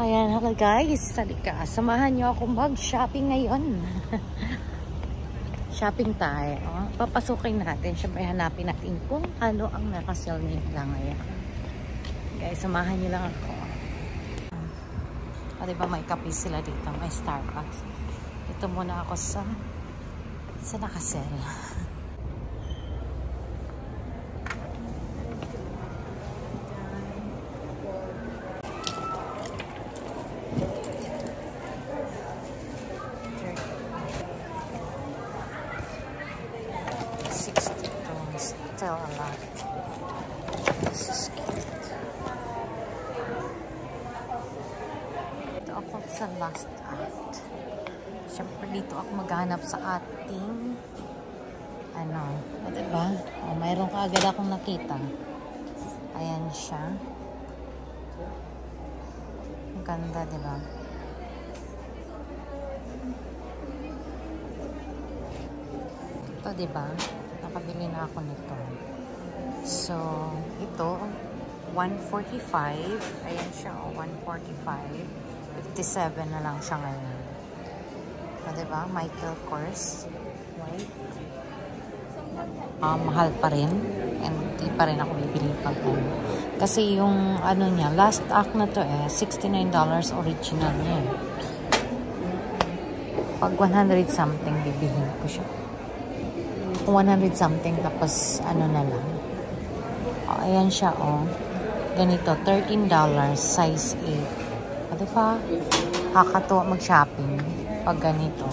Ayan, hello guys. Salika, samahan nyo ako mag-shopping ngayon. Shopping tayo. Papasukin natin. Siyempre, hanapin natin kung ano ang nakasale nila ngayon. Guys, samahan nyo lang ako. Diba may kape sila dito? May Starbucks. Ito muna ako sa nakasale. Still a lot. This is cute. Ito ako sa last act. Siyempre dito ako maghanap sa ating diba? Mayroon ka agad akong nakita. Ayan siya. Ang ganda, diba? Ito, diba? Nakabili na ako nito. So, ito, 145. Ayan siya, 145. 57 na lang siya ngayon. Diba? Michael Kors. Right? Mahal pa rin. And di pa rin ako bibili pag kasi yung niya, last act na to $69 original niya. Pag 100 something, bibilhin ko siya. 100 something tapos na lang. Ayan siya ganito, $13 size 8. Diba? Kakatuwa mag-shopping pag ganito.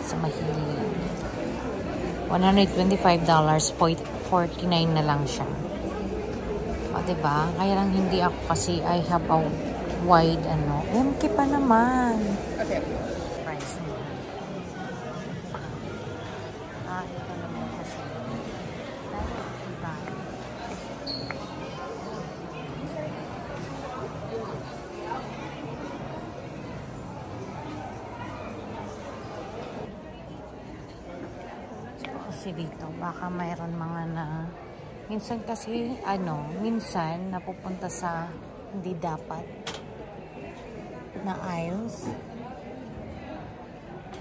Sa mahilig. $125, 49 na lang siya. Diba? Kaya lang hindi ako kasi I have a wide MK pa naman. Okay. Price niya. Ito naman kasi. Kasi dito, baka mayroon mga minsan kasi, minsan napupunta sa hindi dapat na aisles.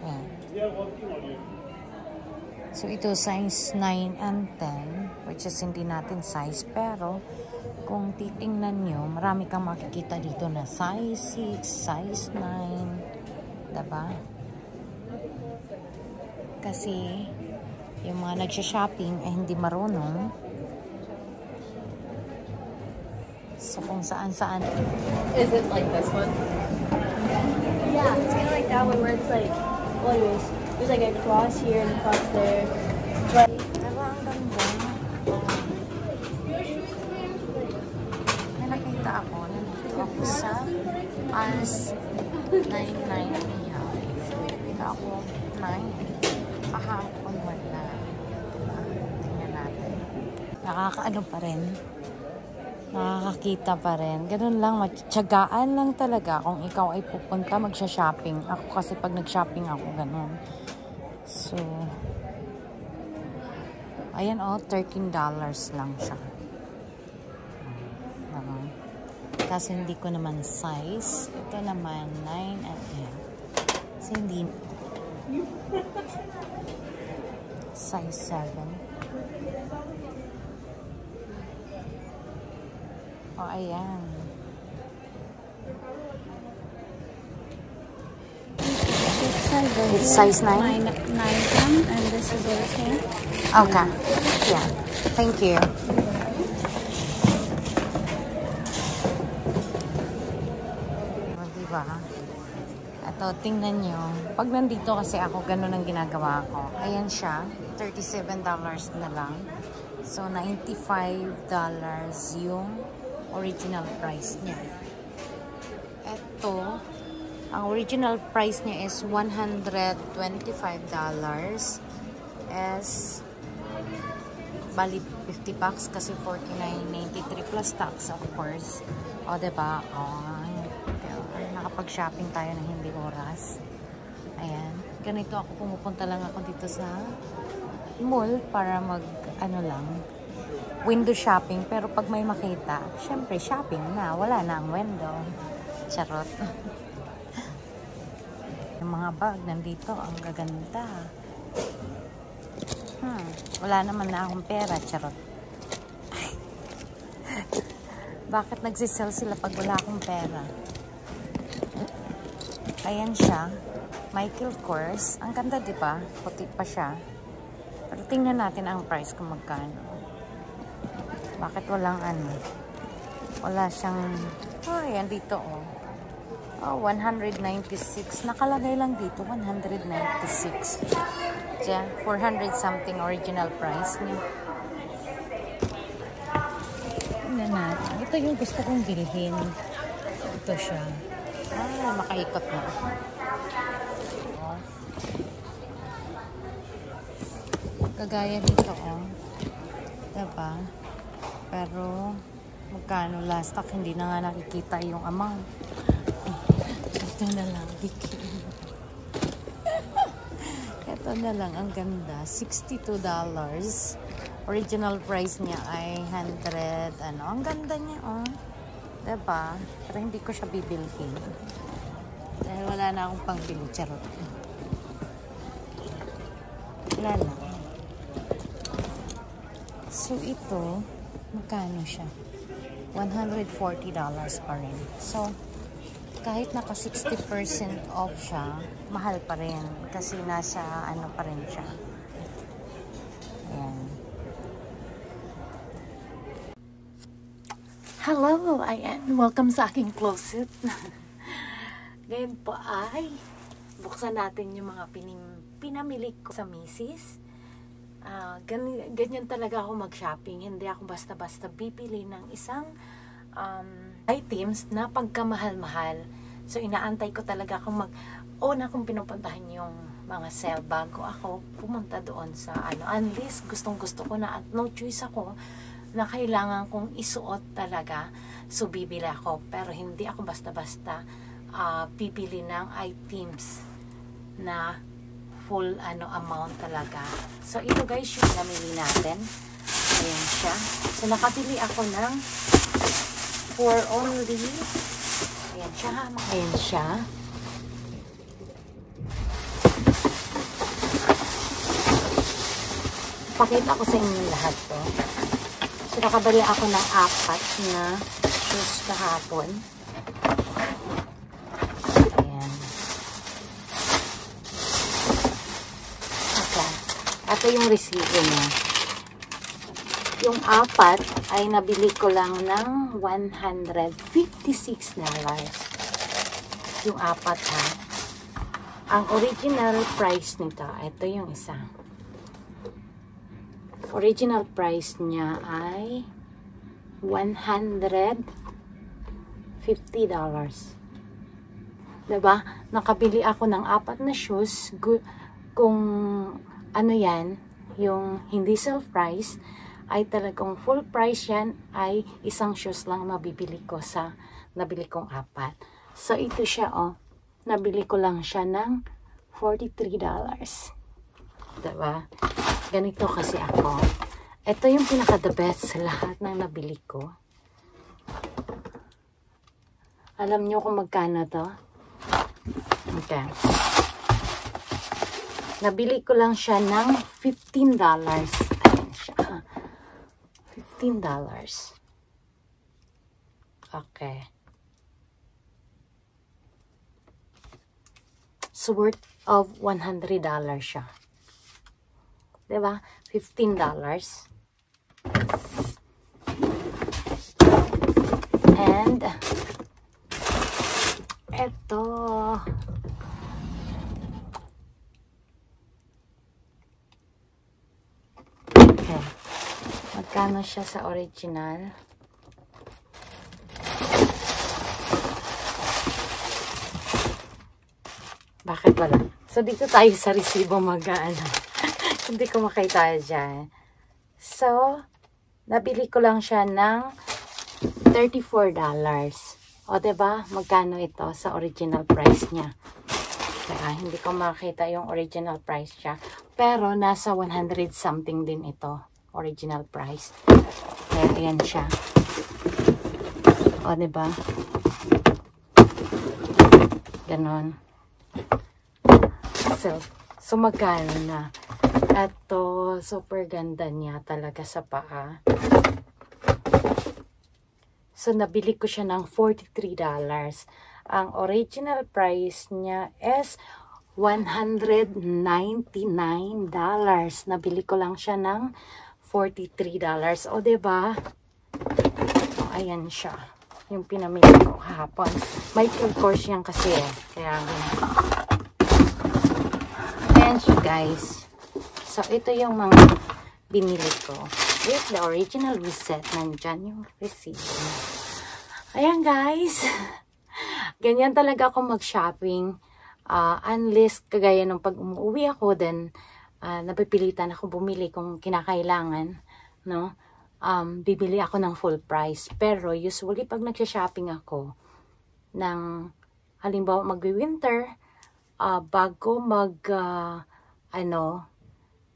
Ayan. So, ito size 9 and 10, which is hindi natin size. Pero, kung titingnan nyo, marami kang makikita dito na size 6, size 9. Diba? Kasi, yung mga nagsha-shopping ay hindi marunong. So, kung saan-saan. Is it like this one? Yeah, it's kind of like that one where it's like, well, anyways. There's like a cross here and a cross there. But diba, ang ganda. May nakita ako. Nandito ako sa RS99. Nakita ako 9. Kahapon wala. Tingnan natin. Nakakaano pa rin. Nakakakita pa rin. Ganun lang. Matyagaan lang talaga kung ikaw ay pupunta magsha-shopping. Ako kasi pag nag-shopping ako, ganun. So, ayan $13 lang siya. Kasi hindi ko naman size. Ito naman 9 at 10. Kasi hindi size 7. Ayan. It's size 9? 9 and this is okay. Okay. Yeah. Thank you. Diba? Ito, tingnan nyo. Pag nandito kasi ako, ganun ang ginagawa ko. Ayan siya. $37 na lang. So, $95 yung original price niya. Ito, ang original price niya is $125. Bali, $50 kasi $49.93 plus tax, of course. Diba? Nakapag-shopping tayo ng hindi oras. Ayan. Ganito ako, pumupunta lang ako dito sa mall para window shopping. Pero pag may makita, syempre shopping na. Wala na ang window. Charot. Yung mga bag nandito, ang gaganda. Wala naman na akong pera, charot. Bakit nagsisell sila pag wala akong pera? Ayan siya. Michael Kors. Ang ganda, di ba? Puti pa siya. Pero tingnan natin ang price kung magkano. Bakit walang ano? Wala siyang... Oh, ayan dito, oh. Oh, 196. Nakalagay lang dito, 196. Diyan, 400 something original price niya. Tingnan natin. Ito yung gusto kong bilhin. Ito siya. Ah, makaikot na. Oh. Kagaya dito, oh. Diba? Pero, magkano last stock, hindi na nga nakikita yung amount. Ito na lang, bikini. Ito na lang, ang ganda. $62. Original price niya ay 100, ano. Ang ganda niya, oh. Diba? Pero hindi ko siya bibilhin. Dahil wala na akong pangbili. Charot. Wala na. So, ito, magkano siya? $140 pa rin. So, kahit naka 60% off siya, mahal pa rin. Kasi nasa ano pa rin siya. Ayan. Hello! Ayan. Welcome sa aking closet. Ngayon po ay buksan natin yung mga pinamili ko sa Macy's. Ganyan talaga ako mag-shopping. Hindi ako basta-basta bibili ng isang items na pagkamahal-mahal. So, inaantay ko talaga kung una kong pinupuntahan yung mga sale bago ako pumunta doon sa ano. Unless gustong-gusto ko na at no choice ako na kailangan kong isuot talaga. So, bibili ako. Pero hindi ako basta-basta bibili ng items na full amount talaga. So, ito guys yung namili natin. Ayan siya. So, nakabili ako ng for only, ayan siya, ayan siya. Pakita ko sa inyo lahat to. So, nakabili ako ng 4 na shoes kahapon. Ayan. Okay. Ito yung resibo niya. Yung 4 ay nabili ko lang ng $156. Yung 4 ha. Ang original price nito, ito yung isa. Original price niya ay $150. Diba? Nakabili ako ng 4 na shoes. Kung ano yan, yung hindi sale price, ay talagang full price yan, ay isang shoes lang mabibili ko sa nabili kong 4. So, ito siya, oh. Nabili ko lang siya ng $43. Diba? Ganito kasi ako. Ito yung pinaka-the best sa lahat ng nabili ko. Alam nyo kung magkano to? Okay. Nabili ko lang siya ng $15. Ayan siya. $15. Okay. So, worth of $100 siya. Diba? $15. And, eto. Okay. Magkano siya sa original? Bakit wala? So, dito tayo sa resibo mag-ano. Hindi ko makita dyan. So, nabili ko lang siya ng $34. O, diba? Magkano ito sa original price niya? Kaya, hindi ko makita yung original price siya. Pero, nasa 100 something din ito. Original price. Kaya, ayan siya. O, diba? Ganon. So magkano na? Ito, super ganda niya talaga sa paa. So, nabili ko siya ng $43. Ang original price niya is $199. Nabili ko lang siya ng $43. O, diba? O, ayan siya. Yung pinamili ko kahapon. May course yan kasi eh. Kaya, ayan siya, guys. So, ito yung mga binili ko. With the original receipt. Nandyan yung receipt. Ayan, guys. Ganyan talaga ako mag-shopping. Unless, kagaya nung pag umuwi ako, then, napipilitan ako bumili kung kinakailangan. No? Bibili ako ng full price. Pero, usually, pag nagsha-shopping ako, ng, halimbawa, mag-winter, bago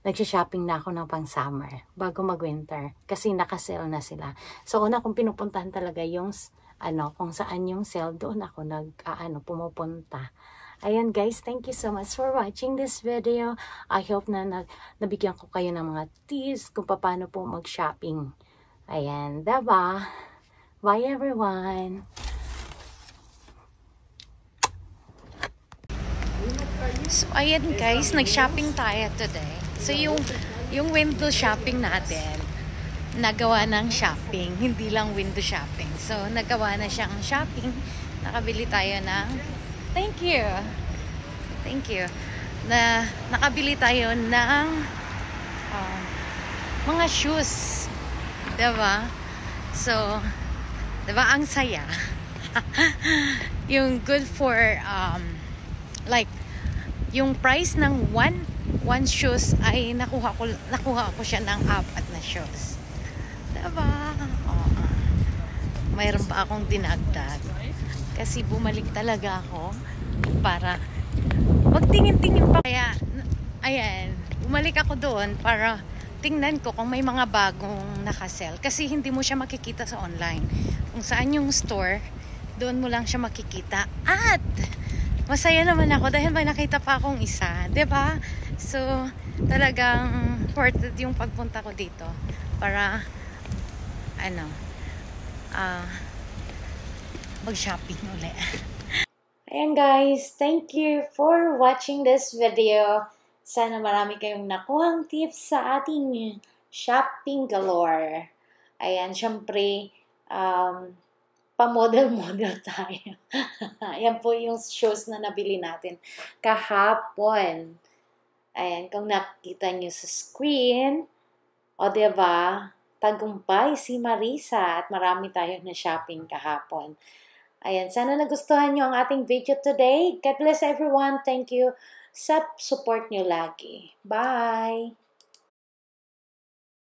nagsha-shopping na ako ng pang-summer bago mag-winter kasi naka-sale na sila. So, una kong pinupuntahan talaga yung kung saan yung sale, doon ako pumupunta. Ayan guys, thank you so much for watching this video. I hope na nabigyan ko kayo ng mga tips kung paano po mag-shopping. Ayan, diba? Bye everyone! So, ayan guys, nag-shopping tayo today. So, yung window shopping natin, nagawa ng shopping, hindi lang window shopping. So, nagawa na siyang shopping. Nakabili tayo ng, thank you. Nakabili tayo ng mga shoes. Diba? So, diba, ang saya. Yung good for, like, yung price ng one shoes ay nakuha ko siya ng 4 na shoes. Diba? Mayroon pa akong dinagdag. Kasi bumalik talaga ako para magtingin-tingin pa. Kaya, ayan, bumalik ako doon para tingnan ko kung may mga bagong nakasell. Kasi hindi mo siya makikita sa online. Kung saan yung store, doon mo lang siya makikita. At masaya naman ako dahil may nakita pa akong isa, 'di ba? So, talagang worth it yung pagpunta ko dito para mag-shopping uli. Ayan guys, thank you for watching this video. Sana marami kayong nakuhang tips sa ating shopping galore. Ayan, syempre, pa-model-model tayo. Ayan po yung shoes na nabili natin kahapon. Ayan, kung nakita nyo sa screen, o diba, tagumpay si Marisa at marami tayong na shopping kahapon. Ayan, sana nagustuhan nyo ang ating video today. God bless everyone. Thank you sa support nyo lagi. Bye!